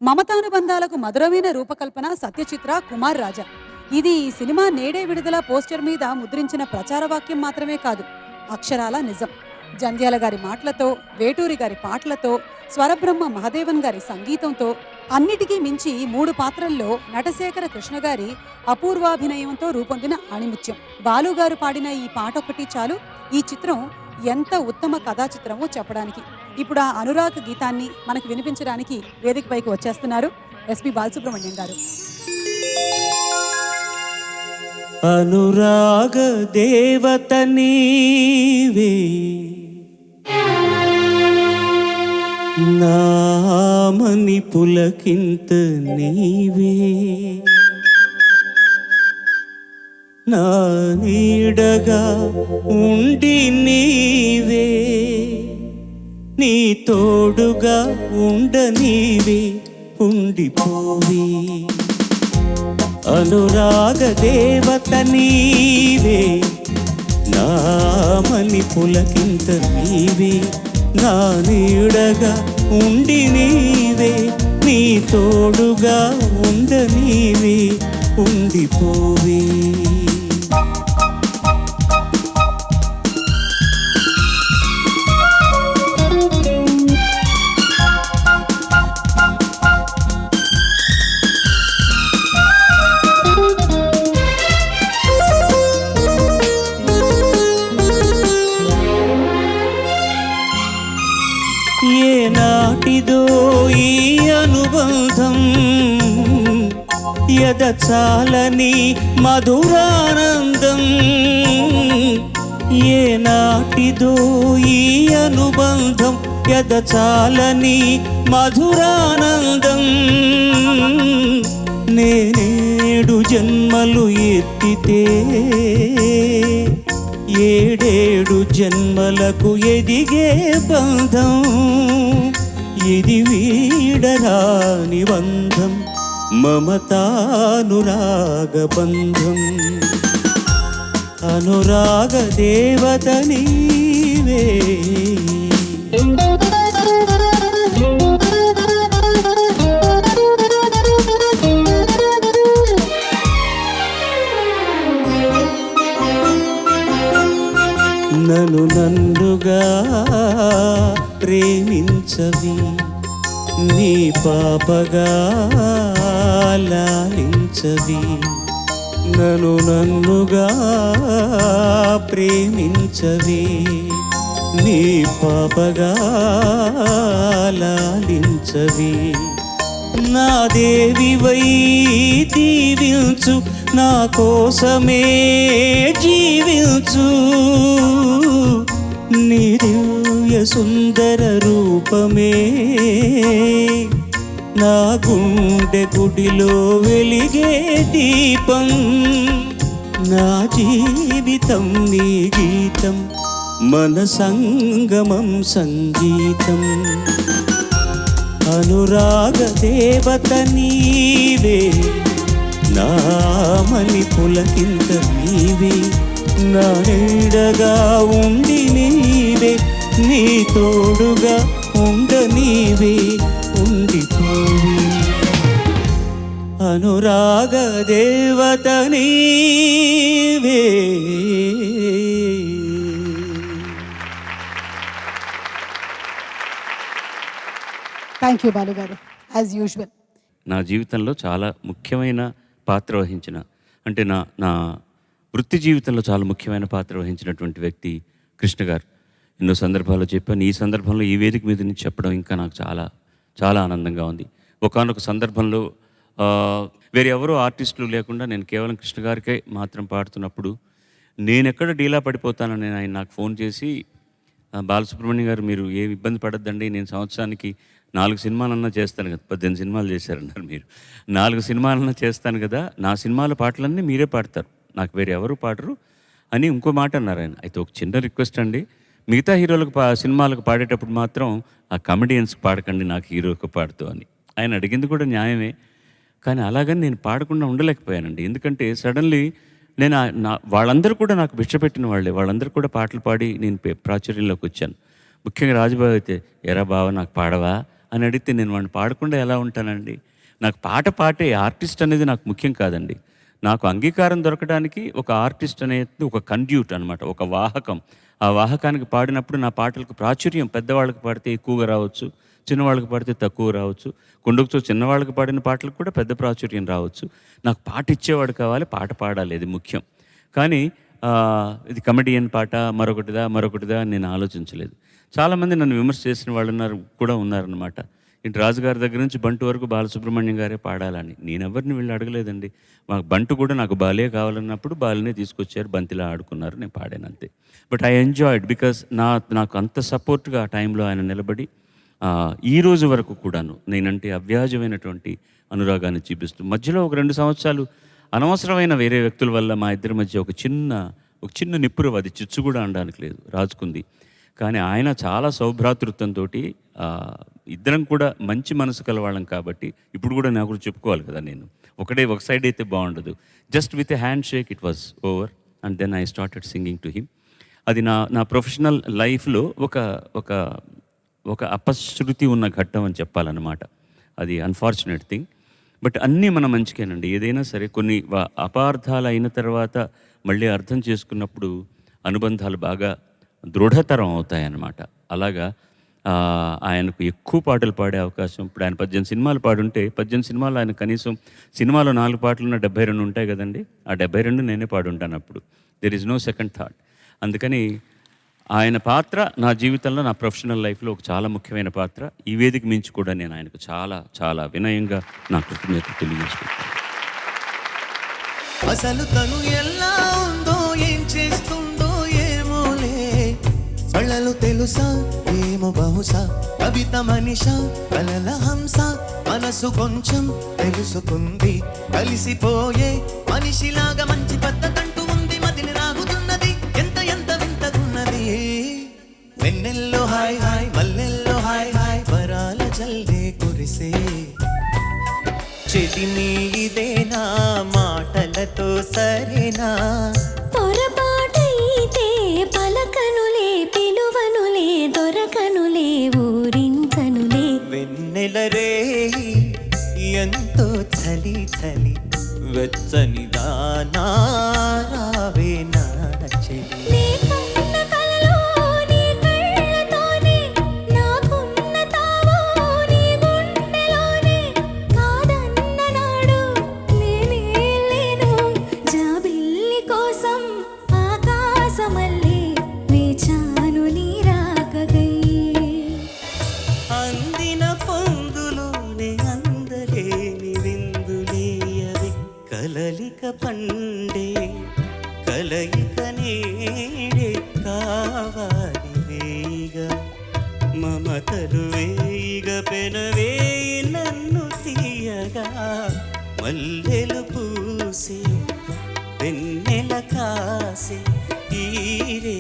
మమతానుబంధాలకు మధురమైన రూపకల్పన సత్యచిత్ర కుమార్ రాజా. ఇది ఈ సినిమా నేడే విడుదల పోస్టర్ మీద ముద్రించిన ప్రచార వాక్యం మాత్రమే కాదు, అక్షరాల నిజం. జంధ్యాల గారి మాటలతో, వేటూరి గారి పాటలతో, స్వరబ్రహ్మ మహదేవన్ గారి సంగీతంతో, అన్నిటికీ మించి 3 పాత్రల్లో నటశేఖర కృష్ణ గారి అపూర్వాభినయంతో రూపొందిన ఆణిముత్యం. బాలుగారు పాడిన ఈ పాట ఒక్కటి చాలు ఈ చిత్రం ఎంత ఉత్తమ కథా చిత్రమో చెప్పడానికి. ఇప్పుడు ఆ అనురాగ్ గీతాన్ని మనకు వినిపించడానికి వేదికపైకి వచ్చేస్తున్నారు ఎస్పి బాలసుబ్రహ్మణ్యం గారు. అనురాగ దేవత నీవే, నామని పులకింత నీవే, నా నీడగా ఉండి నీవే, నీ తోడుగా ఉండ నీవే, ఉండిపోవే. అనురాగ దేవత నీవే, నామని పులకింత నీవే, నా నీడగా ఉండి నీవే, నీ తోడుగా ఉండ నీవే, ఉండిపోవే. ఏనాటిదో ఈ అనుబంధం, ఎదచాలని మధురానందం. ఏనాటిదో ఈ అనుబంధం, ఎదచాలని మధురానందం. నేనేడు జన్మలు ఎత్తితే 7 జన్మలకు ఎదిగే బంధం, ఇది వీడరాని బంధం, మమతానురాగ బంధం. అనురాగ దేవత నీవే. నన్ను నన్నుగా ప్రేమించవి, నీ పాపగా లాలించవి. నన్ను నన్నుగా ప్రేమించవి, నీ పాపగా లాలించవి. నా దేవివై దీవించు, నా కోసమే జీవించు. నీ దివ్య సుందర రూపమే నా గుండె గుడిలో వెలిగే దీపం. నా జీవితం నీ గీతం, మన సంగమం సంగీతం. అనురాగ దేవత నీవే, నామని పులకింత నీవే, నా నీడగా ఉండి నీవే, నీ తోడుగా ఉండ నీవే, ఉండిపోవే. అనురాగ దేవత నీవే. థ్యాంక్ యూ బాలు గారు, యాజ్ యూజువల్. నా జీవితంలో చాలా ముఖ్యమైన పాత్ర వహించిన, అంటే నా వృత్తి జీవితంలో చాలా ముఖ్యమైన పాత్ర వహించినటువంటి వ్యక్తి కృష్ణ గారు. ఎన్నో సందర్భాల్లో చెప్పాను, ఈ సందర్భంలో ఈ వేదిక మీద నుంచి చెప్పడం ఇంకా నాకు చాలా చాలా ఆనందంగా ఉంది. ఒకానొక సందర్భంలో వేరే ఎవరో ఆర్టిస్టులు లేకుండా నేను కేవలం కృష్ణ గారికే మాత్రం పాడుతున్నప్పుడు నేను ఎక్కడ డీలా పడిపోతానని ఆయన నాకు ఫోన్ చేసి, బాలసుబ్రహ్మణ్యం గారు మీరు ఏమి ఇబ్బంది పడద్దండి, నేను సంవత్సరానికి 4 సినిమాలన్నా చేస్తాను కదా. 18 సినిమాలు చేశారన్నారు మీరు. 4 సినిమాలన్నా చేస్తాను కదా, నా సినిమాల పాటలన్నీ మీరే పాడతారు, నాకు వేరే ఎవరు పాడరు అని ఇంకో మాట అన్నారు ఆయన. అయితే ఒక చిన్న రిక్వెస్ట్ అండి, మిగతా హీరోలకు సినిమాలకు పాడేటప్పుడు మాత్రం ఆ కమెడియన్స్కి పాడకండి, నాకు హీరోకి పాడుతూ అని. ఆయన అడిగింది కూడా న్యాయమే, కానీ అలాగని నేను పాడకుండా ఉండలేకపోయానండి. ఎందుకంటే సడన్లీ నేను వాళ్ళందరూ కూడా నాకు భిక్షపెట్టిన వాళ్ళే, వాళ్ళందరూ కూడా పాటలు పాడి నేను ప్రాచుర్యంలోకి వచ్చాను. ముఖ్యంగా రాజుబాబు అయితే, ఎరా బావ నాకు పాడవా అని అడిగితే నేను వాడిని పాడకుండా ఎలా ఉంటానండి? నాకు పాట పాడే ఆర్టిస్ట్ అనేది నాకు ముఖ్యం కాదండి. నాకు అంగీకారం దొరకడానికి ఒక ఆర్టిస్ట్ అనేది ఒక కండ్యూట్ అనమాట, ఒక వాహకం. ఆ వాహకానికి పాడినప్పుడు నా పాటలకు ప్రాచుర్యం పెద్దవాళ్ళకి పాడితే ఎక్కువగా రావచ్చు, చిన్నవాళ్ళకి పాడితే తక్కువ రావచ్చు. కొండకుతో చిన్నవాళ్ళకి పాడిన పాటలకు కూడా పెద్ద ప్రాచుర్యం రావచ్చు. నాకు పాట ఇచ్చేవాడు కావాలి, పాట పాడాలి, ఇది ముఖ్యం. కానీ ఇది కమెడియన్ పాట మరొకటిదా అని నేను ఆలోచించలేదు. చాలామంది నన్ను విమర్శ చేసిన వాళ్ళు కూడా ఉన్నారనమాట. ఇటు రాజుగారి దగ్గర నుంచి బంటు వరకు బాలసుబ్రహ్మణ్యం గారే పాడాలని. నేనెవరిని వీళ్ళు అడగలేదండి. మాకు బంటు కూడా నాకు బాలే కావాలన్నప్పుడు బాలనే తీసుకొచ్చారు, బంతిలా ఆడుకున్నారు, నేను పాడాను అంతే. బట్ ఐ ఎంజాయ్డ్ బికాస్ నాకు అంత సపోర్ట్గా ఆ టైంలో ఆయన నిలబడి ఈ రోజు వరకు కూడాను నేనంటే అవ్యాజమైనటువంటి అనురాగాన్ని చూపిస్తూ, మధ్యలో ఒక 2 సంవత్సరాలు అనవసరమైన వేరే వ్యక్తుల వల్ల మా ఇద్దరి మధ్య ఒక చిన్న నిప్పురు, అది చిచ్చు కూడా అనడానికి లేదు, రాజుకుంది. కానీ ఆయన చాలా సౌభ్రాతృత్వంతో ఇద్దరం కూడా మంచి మనసు కలవాళ్ళం కాబట్టి, ఇప్పుడు కూడా నాకు కూడా చెప్పుకోవాలి కదా, నేను ఒక సైడ్ అయితే బాగుండదు. Just with a hand shake it was over and then I started singing to him. అది నా ప్రొఫెషనల్ లైఫ్లో ఒక అపశృతి ఉన్న ఘట్టం అని చెప్పాలన్నమాట. అది అన్ఫార్చునేట్ థింగ్. బట్ అన్నీ మన మంచికేనండి. ఏదైనా సరే కొన్ని అపార్థాలు అయిన తర్వాత మళ్ళీ అర్థం చేసుకున్నప్పుడు అనుబంధాలు బాగా దృఢతరం అవుతాయన్నమాట. అలాగా ఆయనకు ఎక్కువ పాటలు పాడే అవకాశం, ఇప్పుడు ఆయన 18 సినిమాలు పాడుంటే 18 సినిమాలు ఆయన కనీసం సినిమాలో 4 పాటలున్న 72 ఉంటాయి కదండి. ఆ 72 నేనే పాడుంటాను అప్పుడు. There is no second thought. అందుకని ఆయన పాత్ర నా జీవితంలో, నా ప్రొఫెషనల్ లైఫ్లో ఒక చాలా ముఖ్యమైన పాత్ర. ఈ వేదిక మించి కూడా నేను ఆయనకు చాలా చాలా వినయంగా నా కృతజ్ఞత తెలియజేసుకుంటాను. అసలు తను ఎలా ఉందో, ఏం చేస్తుందో ఏమోలే, కళ్ళలు తెలుసా ఏమో బహుశా, కవిత మనిషా కలల హంస, మనసు కొంచెం తెలుసుకుంది, కలిసిపోయే మనిషిలాగా మంచి పద్ధతంటూ ఉంది, మదిని రాగుతున్నది, ఎంత వింతగున్నది. వెన్నెల్లో హాయ్ హాయ్, మల్లెల్లో హాయ్ హాయ్, వరాల జల్లే కురిసే, చెలిమి ఇదేనా, మాటలతో సరేనా, పొరపాటైతే పలకనులే, పిలువనులే, దొరకనులే, ఊరించనులే. వెన్నెల రే ఎంతో చలి చలి, వెచ్చనిదా నారావే నా చెలి. నీకున్న కలలో నీ కళ్ళతోనే, నాకున్న తావో నీ గుండెలోనే, కాదన్న నాడు నేనే లేను, జాబిల్లి కోసం ఆకాశమల్లే వేచాను నీ రాకగై. అందిన పొందులోనే అందలేని విందులేయవే, కలలిక పండే కలయిక నేడే కావాలి వేయిగా, మమతలు వేయిగ పెనవేయి నన్ను తీయగా, మల్లెలు పూసే వెన్నెల కాసే ఈ రే